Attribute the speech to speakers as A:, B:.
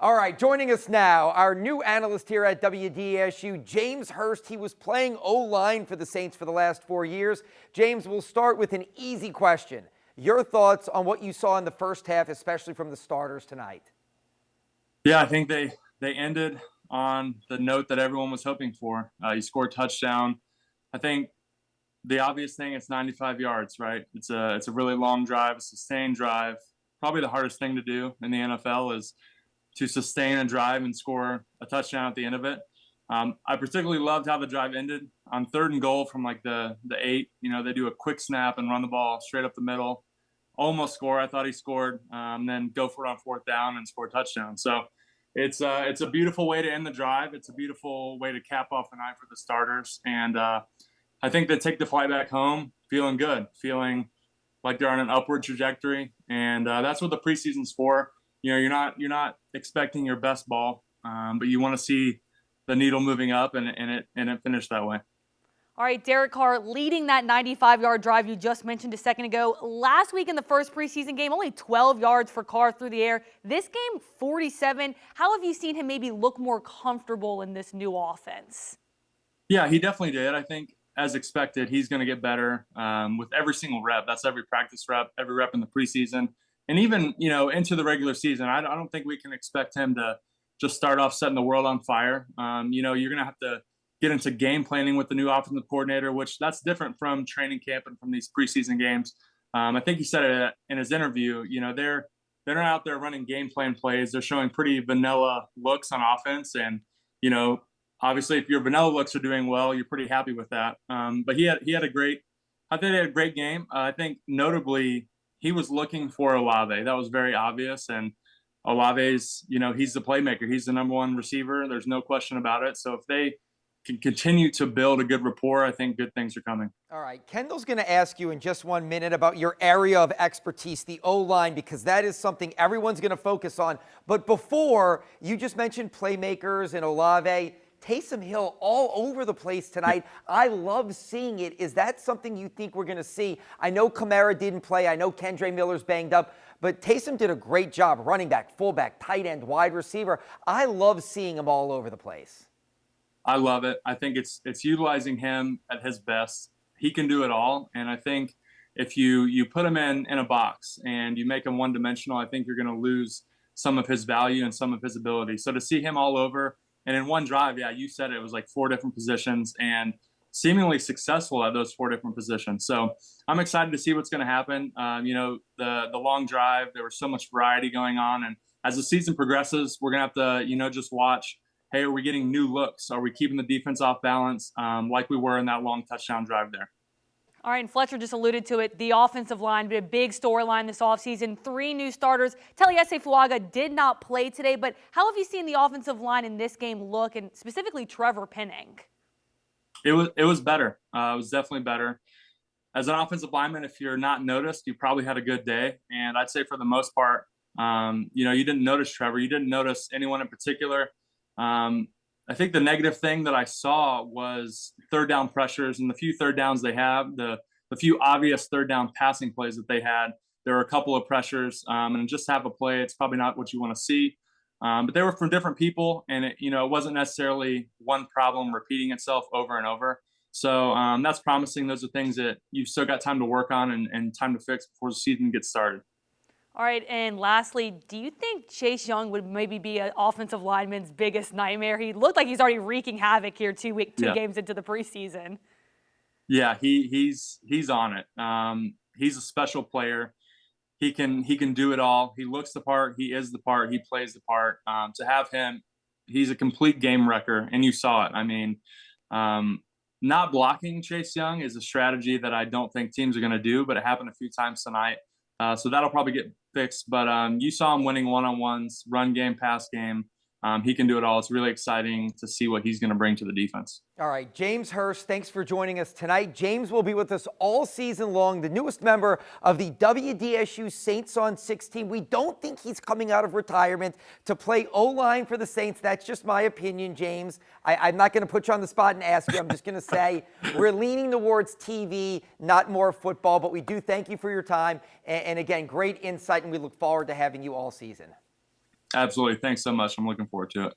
A: All right, joining us now, our new analyst here at WDSU, James Hurst. He was playing O-line for the Saints for the last 4 years. James, we'll start with an easy question. Your thoughts on what you saw in the first half, especially from the starters tonight?
B: Yeah, I think they ended on the note that everyone was hoping for. You scored a touchdown. I think the obvious thing, it's 95 yards, right? It's a really long drive, a sustained drive. Probably the hardest thing to do in the NFL is to sustain a drive and score a touchdown at the end of it. I particularly loved how the drive ended on 3rd and goal from like the 8. You know, they do a quick snap and run the ball straight up the middle. Almost score. I thought he scored. Then go for it on 4th down and score a touchdown. So it's a beautiful way to end the drive. It's a beautiful way to cap off the night for the starters. And I think they take the flight back home feeling good, feeling like they're on an upward trajectory. And that's what the preseason's for. You know, you're not expecting your best ball, but you want to see the needle moving up, and it finished that way.
C: All right, Derek Carr leading that 95-yard drive you just mentioned a second ago. Last week in the first preseason game, only 12 yards for Carr through the air. This game, 47. How have you seen him maybe look more comfortable in this new offense?
B: Yeah, he definitely did. I think, as expected, he's going to get better with every single rep. That's every practice rep, every rep in the preseason. And even, you know, into the regular season, I don't think we can expect him to just start off setting the world on fire. You know, you're going to have to get into game planning with the new offensive coordinator, which that's different from training camp and from these preseason games. I think he said it in his interview. You know, they're not out there running game plan plays. They're showing pretty vanilla looks on offense. And, you know, obviously if your vanilla looks are doing well, you're pretty happy with that. But he had a great game. I think notably, he was looking for Olave. That was very obvious. And Olave's, you know, he's the playmaker. He's the number one receiver. There's no question about it. So if they can continue to build a good rapport, I think good things are coming.
A: All right, Kendall's going to ask you in just 1 minute about your area of expertise, the O-line, because that is something everyone's going to focus on. But before, you just mentioned playmakers and Olave. Taysom Hill all over the place tonight. I love seeing it. Is that something you think we're going to see? I know Kamara didn't play. I know Kendre Miller's banged up. But Taysom did a great job running back, fullback, tight end, wide receiver. I love seeing him all over the place.
B: I love it. I think it's utilizing him at his best. He can do it all. And I think if you put him in a box and you make him one-dimensional, I think you're going to lose some of his value and some of his ability. So to see him all over, and in one drive, yeah, you said it was like 4 different positions and seemingly successful at those 4 different positions. So I'm excited to see what's going to happen. You know, the long drive, there was so much variety going on. And as the season progresses, we're going to have to, you know, just watch, hey, are we getting new looks? Are we keeping the defense off balance like we were in that long touchdown drive there?
C: All right, and Fletcher just alluded to it. The offensive line, a big storyline this offseason. 3 new starters. Taliese Fuaga did not play today, but how have you seen the offensive line in this game look, and specifically Trevor Penning?
B: It was better. It was definitely better. As an offensive lineman, if you're not noticed, you probably had a good day. And I'd say for the most part, you know, you didn't notice Trevor. You didn't notice anyone in particular. I think the negative thing that I saw was 3rd down pressures and the few 3rd downs they have, the few obvious 3rd down passing plays that they had. There were a couple of pressures, and just have a play, it's probably not what you want to see. But they were from different people, and it wasn't necessarily one problem repeating itself over and over. So that's promising. Those are things that you've still got time to work on and time to fix before the season gets started.
C: All right, and lastly, do you think Chase Young would maybe be an offensive lineman's biggest nightmare? He looked like he's already wreaking havoc here two games into the preseason.
B: Yeah, he's on it. He's a special player. He can do it all. He looks the part. He is the part. He plays the part. To have him, he's a complete game wrecker, and you saw it. I mean, not blocking Chase Young is a strategy that I don't think teams are going to do, but it happened a few times tonight. So that'll probably get fixed. But you saw him winning one-on-ones, run game, pass game. He can do it all. It's really exciting to see what he's going to bring to the defense.
A: All right, James Hurst, thanks for joining us tonight. James will be with us all season long, the newest member of the WDSU Saints on 6 team. We don't think he's coming out of retirement to play O-line for the Saints. That's just my opinion, James. I'm not going to put you on the spot and ask you. I'm just going to say we're leaning towards TV, not more football, but we do thank you for your time. And again, great insight, and we look forward to having you all season.
B: Absolutely. Thanks so much. I'm looking forward to it.